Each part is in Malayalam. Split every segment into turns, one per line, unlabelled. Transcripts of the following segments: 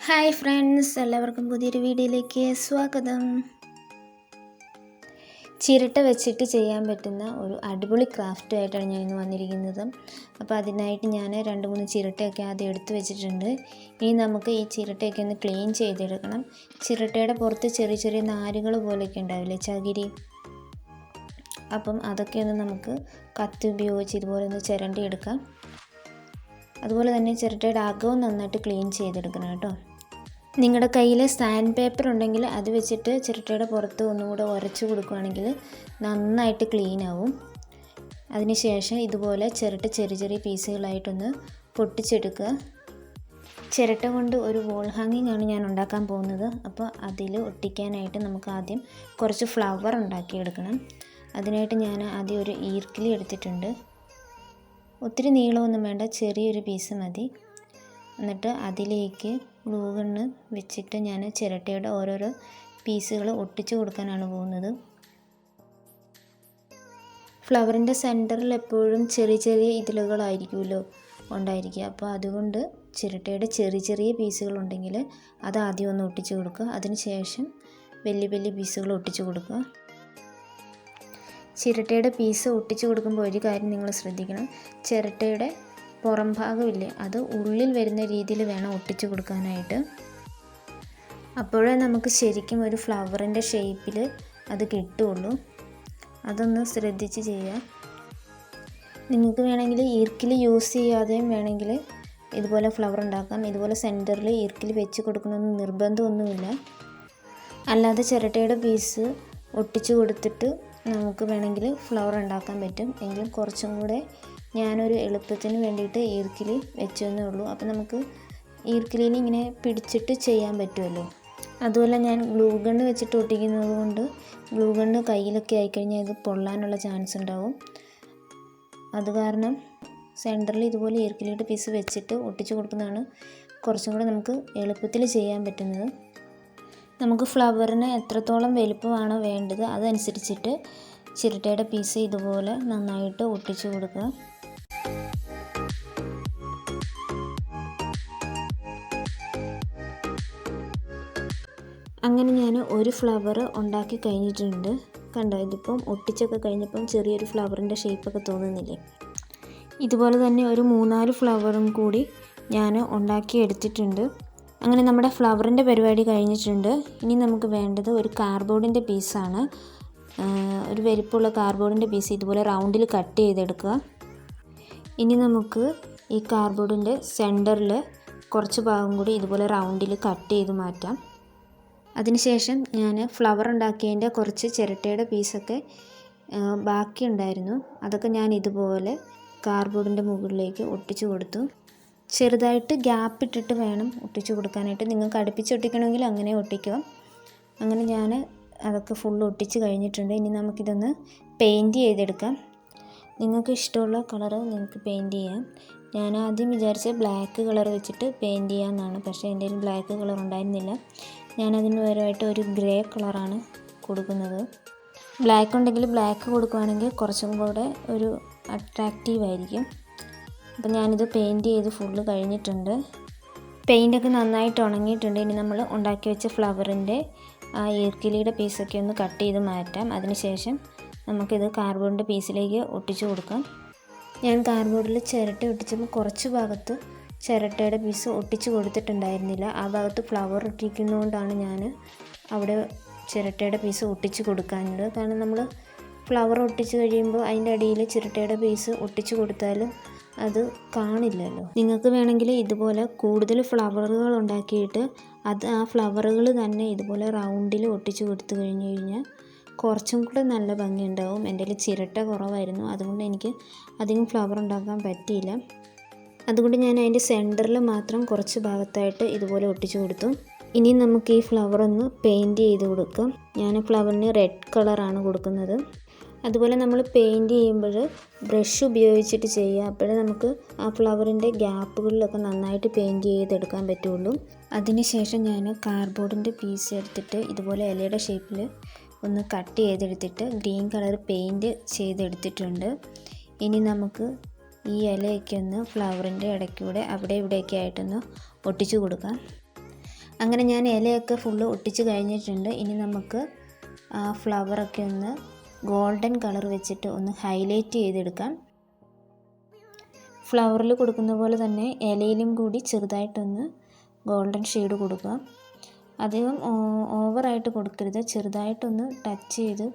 ഹായ് ഫ്രണ്ട്സ്, എല്ലാവർക്കും പുതിയൊരു വീഡിയോയിലേക്ക് സ്വാഗതം. ചിരട്ട വെച്ചിട്ട് ചെയ്യാൻ പറ്റുന്ന ഒരു അടിപൊളി ക്രാഫ്റ്റുമായിട്ടാണ് ഞാൻ ഇന്ന് വന്നിരിക്കുന്നത്. അപ്പോൾ അതിനായിട്ട് ഞാൻ 2-3 ചിരട്ടയൊക്കെ ആദ്യം എടുത്ത് വെച്ചിട്ടുണ്ട്. ഇനി നമുക്ക് ഈ ചിരട്ടയൊക്കെ ഒന്ന് ക്ലീൻ ചെയ്തെടുക്കണം. ചിരട്ടയുടെ പുറത്ത് ചെറിയ ചെറിയ നാരുകൾ പോലെയൊക്കെ ഉണ്ടാവില്ലേ, ചകിരി. അപ്പം അതൊക്കെ ഒന്ന് നമുക്ക് കത്തി ഉപയോഗിച്ച് ഇതുപോലെ ഒന്ന് ചിരണ്ടി എടുക്കാം. അതുപോലെ തന്നെ ചിരട്ടയുടെ അകവും നന്നായിട്ട് ക്ലീൻ ചെയ്തെടുക്കണം കേട്ടോ. നിങ്ങളുടെ കയ്യിൽ സാൻഡ് പേപ്പർ ഉണ്ടെങ്കിൽ അത് വെച്ചിട്ട് ചിരട്ടയുടെ പുറത്ത് ഒന്നുകൂടെ ഉരച്ച് കൊടുക്കുകയാണെങ്കിൽ നന്നായിട്ട് ക്ലീൻ ആവും. അതിനുശേഷം ഇതുപോലെ ചിരട്ട ചെറിയ ചെറിയ പീസുകളായിട്ടൊന്ന് പൊട്ടിച്ചെടുക്കുക. ചിരട്ട കൊണ്ട് ഒരു വോൾ ഹാങ്ങിങ് ആണ് ഞാൻ ഉണ്ടാക്കാൻ പോകുന്നത്. അപ്പോൾ അതിൽ ഒട്ടിക്കാനായിട്ട് നമുക്ക് ആദ്യം കുറച്ച് ഫ്ലവർ ഉണ്ടാക്കിയെടുക്കണം. അതിനായിട്ട് ഞാൻ ആദ്യം ഒരു ഈർക്കിലി എടുത്തിട്ടുണ്ട്. ഒത്തിരി നീളമൊന്നും വേണ്ട, ചെറിയൊരു പീസ് മതി. എന്നിട്ട് അതിലേക്ക് ഗ്ലൂ ഗണ്ണ് വെച്ചിട്ട് ഞാൻ ചിരട്ടയുടെ ഓരോരോ പീസുകൾ ഒട്ടിച്ചു കൊടുക്കാനാണ് പോകുന്നത്. ഫ്ലവറിൻ്റെ സെൻറ്ററിൽ എപ്പോഴും ചെറിയ ചെറിയ ഇതളുകളായിരിക്കുമല്ലോ ഉണ്ടായിരിക്കുക. അപ്പോൾ അതുകൊണ്ട് ചിരട്ടയുടെ ചെറിയ ചെറിയ പീസുകളുണ്ടെങ്കിൽ അത് ആദ്യം ഒന്ന് ഒട്ടിച്ചു കൊടുക്കുക. അതിനുശേഷം വലിയ വലിയ പീസുകൾ ഒട്ടിച്ചു കൊടുക്കുക. ചിരട്ടയുടെ പീസ് ഒട്ടിച്ചു കൊടുക്കുമ്പോൾ ഒരു കാര്യം നിങ്ങൾ ശ്രദ്ധിക്കണം, ചിരട്ടയുടെ പുറം ഭാഗമില്ലേ അത് ഉള്ളിൽ വരുന്ന രീതിയിൽ വേണം ഒട്ടിച്ചു കൊടുക്കാനായിട്ട്. അപ്പോഴേ നമുക്ക് ശരിക്കും ഒരു ഫ്ലവറിൻ്റെ ഷേപ്പിൽ അത് കിട്ടുള്ളൂ. അതൊന്ന് ശ്രദ്ധിച്ച് ചെയ്യുക. നിങ്ങൾക്ക് വേണമെങ്കിൽ ഈർക്കിലി യൂസ് ചെയ്യാതെയും വേണമെങ്കിൽ ഇതുപോലെ ഫ്ലവർ ഉണ്ടാക്കാം. ഇതുപോലെ സെൻറ്ററിൽ ഈർക്കിലി വെച്ച് കൊടുക്കണമെന്ന് നിർബന്ധമൊന്നുമില്ല. അല്ലാതെ ചിരട്ടയുടെ പീസ് ഒട്ടിച്ചു കൊടുത്തിട്ട് നമുക്ക് വേണമെങ്കിൽ ഫ്ലവർ ഉണ്ടാക്കാൻ പറ്റും. എങ്കിലും കുറച്ചും കൂടെ ഞാനൊരു എളുപ്പത്തിന് വേണ്ടിയിട്ട് ഈർക്കിലി വെച്ചെന്നേ ഉള്ളൂ. അപ്പോൾ നമുക്ക് ഈർക്കിലിനെ ഇങ്ങനെ പിടിച്ചിട്ട് ചെയ്യാൻ പറ്റുമല്ലോ. അതുപോലെ ഞാൻ ഗ്ലൂ ഗണ്ണ് വെച്ചിട്ട് ഒട്ടിക്കുന്നത് കൊണ്ട് ഗ്ലൂ ഗണ്ണ് കയ്യിലൊക്കെ ആയിക്കഴിഞ്ഞാൽ ഇത് പൊള്ളാനുള്ള ചാൻസ് ഉണ്ടാവും. അത് കാരണം സെൻറ്ററിൽ ഇതുപോലെ ഈർക്കിലിയുടെ പീസ് വെച്ചിട്ട് ഒട്ടിച്ചു കൊടുക്കുന്നതാണ് കുറച്ചും കൂടെ നമുക്ക് എളുപ്പത്തിൽ ചെയ്യാൻ പറ്റുന്നത്. നമുക്ക് ഫ്ലവറിന് എത്രത്തോളം വലുപ്പമാണോ വേണ്ടത് അതനുസരിച്ചിട്ട് ചിരട്ടയുടെ പീസ് ഇതുപോലെ നന്നായിട്ട് ഒട്ടിച്ചു കൊടുക്കുക. അങ്ങനെ ഞാൻ ഒരു ഫ്ലവർ ഉണ്ടാക്കി കഴിഞ്ഞിട്ടുണ്ട്. കണ്ടോ, ഇതിപ്പം ഒട്ടിച്ചൊക്കെ കഴിഞ്ഞപ്പം ചെറിയൊരു ഫ്ലവറിൻ്റെ ഷേപ്പൊക്കെ തോന്നുന്നില്ലേ. ഇതുപോലെ തന്നെ ഒരു 3-4 ഫ്ലവറും കൂടി ഞാൻ ഉണ്ടാക്കി എടുത്തിട്ടുണ്ട്. അങ്ങനെ നമ്മുടെ ഫ്ലവറിൻ്റെ പരിപാടി കഴിഞ്ഞിട്ടുണ്ട്. ഇനി നമുക്ക് വേണ്ടത് ഒരു കാർഡ്ബോർഡിൻ്റെ പീസാണ്. ഒരു വലിപ്പമുള്ള കാർഡ്ബോർഡിൻ്റെ പീസ് ഇതുപോലെ റൗണ്ടിൽ കട്ട് ചെയ്തെടുക്കുക. ഇനി നമുക്ക് ഈ കാർഡ്ബോർഡിൻ്റെ സെൻറ്ററിൽ കുറച്ച് ഭാഗം കൂടി ഇതുപോലെ റൗണ്ടിൽ കട്ട് ചെയ്ത് മാറ്റാം. അതിനുശേഷം ഞാൻ ഫ്ലവർ ഉണ്ടാക്കിയതിൻ്റെ കുറച്ച് ചിരട്ടയുടെ പീസൊക്കെ ബാക്കി ഉണ്ടായിരുന്നു. അതൊക്കെ ഞാൻ ഇതുപോലെ കാർഡ്ബോർഡിൻ്റെ മുകളിലേക്ക് ഒട്ടിച്ചു കൊടുത്തു. ചെറുതായിട്ട് ഗ്യാപ്പ് ഇട്ടിട്ട് വേണം ഒട്ടിച്ചു കൊടുക്കാനായിട്ട്. നിങ്ങൾക്ക് അടുപ്പിച്ച് ഒട്ടിക്കണമെങ്കിൽ അങ്ങനെ ഒട്ടിക്കുക. അങ്ങനെ ഞാൻ അതൊക്കെ ഫുൾ ഒട്ടിച്ച് കഴിഞ്ഞിട്ടുണ്ട്. ഇനി നമുക്കിതൊന്ന് പെയിൻറ്റ് ചെയ്തെടുക്കാം. നിങ്ങൾക്ക് ഇഷ്ടമുള്ള കളറ് നിങ്ങൾക്ക് പെയിൻറ്റ് ചെയ്യാം. ഞാൻ ആദ്യം വിചാരിച്ച ബ്ലാക്ക് കളർ വെച്ചിട്ട് പെയിൻറ്റ് ചെയ്യാമെന്നാണ്. പക്ഷേ എൻ്റെ കയ്യിൽ ബ്ലാക്ക് കളർ ഉണ്ടായിരുന്നില്ല. ഞാനതിന് പകരമായിട്ട് ഒരു ഗ്രേ കളറാണ് കൊടുക്കുന്നത്. ബ്ലാക്ക് ഉണ്ടെങ്കിൽ ബ്ലാക്ക് കൊടുക്കുകയാണെങ്കിൽ കുറച്ചും കൂടെ ഒരു അട്രാക്റ്റീവായിരിക്കും. അപ്പോൾ ഞാനിത് പെയിൻറ്റ് ചെയ്ത് ഫുള്ള് കഴിഞ്ഞിട്ടുണ്ട്. പെയിൻ്റൊക്കെ നന്നായിട്ട് ഉണങ്ങിയിട്ടുണ്ട്. ഇനി നമ്മൾ ഉണ്ടാക്കി വെച്ച ഫ്ലവറിൻ്റെ ആ ഈർക്കിലിയുടെ പീസൊക്കെ ഒന്ന് കട്ട് ചെയ്ത് മാറ്റാം. അതിനുശേഷം നമുക്കിത് കാർഡ്ബോർഡിൻ്റെ പീസിലേക്ക് ഒട്ടിച്ചു കൊടുക്കാം. ഞാൻ കാർഡ്ബോർഡിൽ ചിരട്ട ഒട്ടിച്ചപ്പോൾ കുറച്ച് ഭാഗത്ത് ചിരട്ടയുടെ പീസ് ഒട്ടിച്ച് കൊടുത്തിട്ടുണ്ടായിരുന്നില്ല. ആ ഭാഗത്ത് ഫ്ലവർ ഒട്ടിക്കുന്നതുകൊണ്ടാണ് ഞാൻ അവിടെ ചിരട്ടയുടെ പീസ് ഒട്ടിച്ച് കൊടുക്കാഞ്ഞത്. കാരണം നമ്മൾ ഫ്ലവർ ഒട്ടിച്ച് കഴിയുമ്പോൾ അതിൻ്റെ അടിയിൽ ചിരട്ടയുടെ പീസ് ഒട്ടിച്ച് കൊടുത്താലും അത് കാണില്ലല്ലോ. നിങ്ങൾക്ക് വേണമെങ്കിൽ ഇതുപോലെ കൂടുതൽ ഫ്ലവറുകൾ ഉണ്ടാക്കിയിട്ട് ആ ഫ്ലവറുകൾ തന്നെ ഇതുപോലെ റൗണ്ടിൽ ഒട്ടിച്ച് കൊടുത്തു കഴിഞ്ഞ് കഴിഞ്ഞാൽ കുറച്ചും കൂടെ നല്ല ഭംഗിയുണ്ടാവും. എൻ്റെ കയ്യിൽ ചിരട്ട കുറവായിരുന്നു, അതുകൊണ്ട് എനിക്ക് അധികം ഫ്ലവർ ഉണ്ടാക്കാൻ പറ്റിയില്ല. അതുകൊണ്ട് ഞാൻ അതിൻ്റെ സെൻറ്ററിൽ മാത്രം കുറച്ച് ഭാഗത്തായിട്ട് ഇതുപോലെ ഒട്ടിച്ചു കൊടുത്തു. ഇനി നമുക്ക് ഈ ഫ്ലവർ ഒന്ന് പെയിൻറ്റ് ചെയ്ത് കൊടുക്കാം. ഞാൻ ഫ്ലവറിന് റെഡ് കളറാണ് കൊടുക്കുന്നത്. അതുപോലെ നമ്മൾ പെയിൻറ്റ് ചെയ്യുമ്പോൾ ബ്രഷ് ഉപയോഗിച്ചിട്ട് ചെയ്യുക. അപ്പോഴേ നമുക്ക് ആ ഫ്ലവറിൻ്റെ ഗ്യാപ്പുകളിലൊക്കെ നന്നായിട്ട് പെയിൻറ്റ് ചെയ്തെടുക്കാൻ പറ്റുള്ളൂ. അതിനുശേഷം ഞാൻ കാർഡ്ബോർഡിൻ്റെ പീസ് എടുത്തിട്ട് ഇതുപോലെ ഇലയുടെ ഷേപ്പിൽ ഒന്ന് കട്ട് ചെയ്തെടുത്തിട്ട് ഗ്രീൻ കളർ പെയിൻറ്റ് ചെയ്തെടുത്തിട്ടുണ്ട്. ഇനി നമുക്ക് ഈ ഇലയൊക്കെ ഒന്ന് ഫ്ലവറിൻ്റെ ഇടയ്ക്കൂടെ അവിടെ ഇവിടെയൊക്കെ ആയിട്ടൊന്ന് ഒട്ടിച്ചു കൊടുക്കാം. അങ്ങനെ ഞാൻ ഇലയൊക്കെ ഫുള്ള് ഒട്ടിച്ച് കഴിഞ്ഞിട്ടുണ്ട്. ഇനി നമുക്ക് ആ ഫ്ലവറൊക്കെ ഒന്ന് ഗോൾഡൻ കളർ വെച്ചിട്ട് ഒന്ന് ഹൈലൈറ്റ് ചെയ്തെടുക്കാം. ഫ്ലവറിൽ കൊടുക്കുന്ന പോലെ തന്നെ ഇലയിലും കൂടി ചെറുതായിട്ടൊന്ന് ഗോൾഡൻ ഷെയ്ഡ് കൊടുക്കുക. അധികം ഓവറായിട്ട് കൊടുക്കരുത്, ചെറുതായിട്ടൊന്ന് ടച്ച് ചെയ്ത്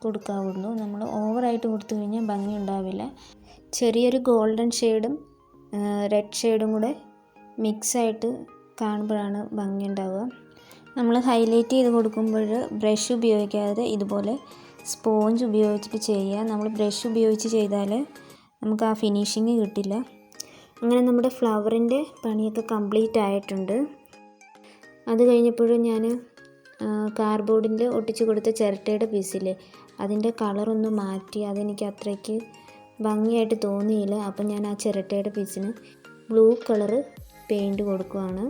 കൊടുക്കാവുള്ളൂ. നമ്മൾ ഓവറായിട്ട് കൊടുത്തു കഴിഞ്ഞാൽ ഭംഗി ഉണ്ടാവില്ല. ചെറിയൊരു ഗോൾഡൻ ഷെയ്ഡും റെഡ് ഷെയ്ഡും കൂടെ മിക്സായിട്ട് കാണുമ്പോഴാണ് ഭംഗി ഉണ്ടാവുക. നമ്മൾ ഹൈലൈറ്റ് ചെയ്ത് കൊടുക്കുമ്പോൾ ബ്രഷ് ഉപയോഗിക്കാതെ ഇതുപോലെ സ്പോഞ്ച് ഉപയോഗിച്ചിട്ട് ചെയ്യുക. നമ്മൾ ബ്രഷ് ഉപയോഗിച്ച് ചെയ്താൽ നമുക്ക് ആ ഫിനിഷിങ് കിട്ടില്ല. അങ്ങനെ നമ്മുടെ ഫ്ലവറിൻ്റെ പണിയൊക്കെ കംപ്ലീറ്റ് ആയിട്ടുണ്ട്. അത് കഴിഞ്ഞപ്പോഴും ഞാൻ കാർഡ്ബോർഡിൽ ഒട്ടിച്ച് കൊടുത്ത ചിരട്ടയുടെ പീസില്ലേ, അതിൻ്റെ കളറൊന്ന് മാറ്റി. അതെനിക്ക് അത്രയ്ക്ക് ഭംഗിയായിട്ട് തോന്നിയില്ല. അപ്പം ഞാൻ ആ ചിരട്ടയുടെ പീസിന് ബ്ലൂ കളറ് പെയിൻറ്റ് കൊടുക്കുകയാണ്.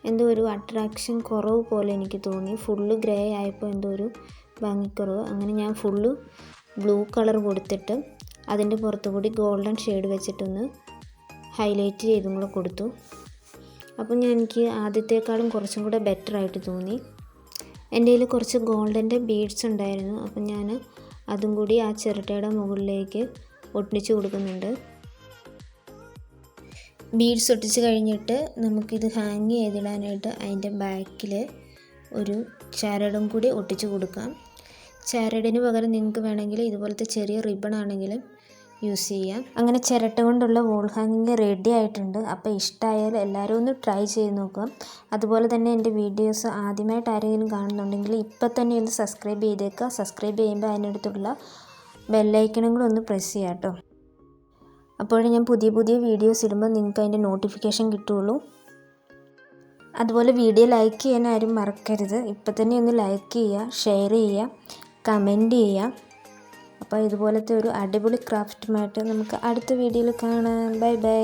എന്തോ ഒരു അട്രാക്ഷൻ കുറവ് പോലെ എനിക്ക് തോന്നി. ഫുള്ള് ഗ്രേ ആയപ്പോൾ എന്തോ ഒരു ഭംഗിക്കുറവ്. അങ്ങനെ ഞാൻ ഫുള്ള് ബ്ലൂ കളർ കൊടുത്തിട്ട് അതിൻ്റെ പുറത്തു കൂടി ഗോൾഡൻ ഷെയ്ഡ് വെച്ചിട്ടൊന്ന് ഹൈലൈറ്റ് ചെയ്തും കൂടെ കൊടുത്തു. അപ്പം എനിക്ക് ആദ്യത്തേക്കാളും കുറച്ചും കൂടെ ബെറ്ററായിട്ട് തോന്നി. എൻ്റെ കയ്യിൽ കുറച്ച് ഗോൾഡൻ്റെ ബീഡ്സ് ഉണ്ടായിരുന്നു. അപ്പം ഞാൻ അതും കൂടി ആ ചിരട്ടയുടെ മുകളിലേക്ക് ഒട്ടിച്ച് കൊടുക്കുന്നുണ്ട്. ബീഡ്സ് ഒട്ടിച്ച് കഴിഞ്ഞിട്ട് നമുക്കിത് ഹാങ് ചെയ്തിടാനായിട്ട് അതിൻ്റെ ബാക്കിൽ ഒരു ചരടും കൂടി ഒട്ടിച്ച് കൊടുക്കാം. ചരടിന് പകരം നിങ്ങൾക്ക് വേണമെങ്കിൽ ഇതുപോലത്തെ ചെറിയ റിബൺ ആണെങ്കിലും യൂസ് ചെയ്യാം. അങ്ങനെ ചിരട്ട കൊണ്ടുള്ള വോൾ ഹാങ്ങിങ് റെഡി ആയിട്ടുണ്ട്. അപ്പോൾ ഇഷ്ടമായാൽ എല്ലാവരും ഒന്ന് ട്രൈ ചെയ്ത് നോക്കുക. അതുപോലെ തന്നെ എൻ്റെ വീഡിയോസ് ആദ്യമായിട്ട് ആരെങ്കിലും കാണുന്നുണ്ടെങ്കിൽ ഇപ്പം തന്നെ ഒന്ന് സബ്സ്ക്രൈബ് ചെയ്തേക്കുക. സബ്സ്ക്രൈബ് ചെയ്യുമ്പോൾ അതിനടുത്തുള്ള ബെല്ലൈക്കണും കൂടെ ഒന്ന് പ്രസ് ചെയ്യാം കേട്ടോ. അപ്പോഴേ ഞാൻ പുതിയ പുതിയ വീഡിയോസ് ഇടുമ്പോൾ നിങ്ങൾക്ക് അതിൻ്റെ നോട്ടിഫിക്കേഷൻ കിട്ടുള്ളൂ. അതുപോലെ വീഡിയോ ലൈക്ക് ചെയ്യാൻ ആരും മറക്കരുത്. ഇപ്പം തന്നെ ഒന്ന് ലൈക്ക് ചെയ്യുക, ഷെയർ ചെയ്യുക, കമൻറ്റ് ചെയ്യുക. അപ്പോൾ ഇതുപോലത്തെ ഒരു അടിപൊളി ക്രാഫ്റ്റുമായിട്ട് നമുക്ക് അടുത്ത വീഡിയോയിൽ കാണാം. Bye bye.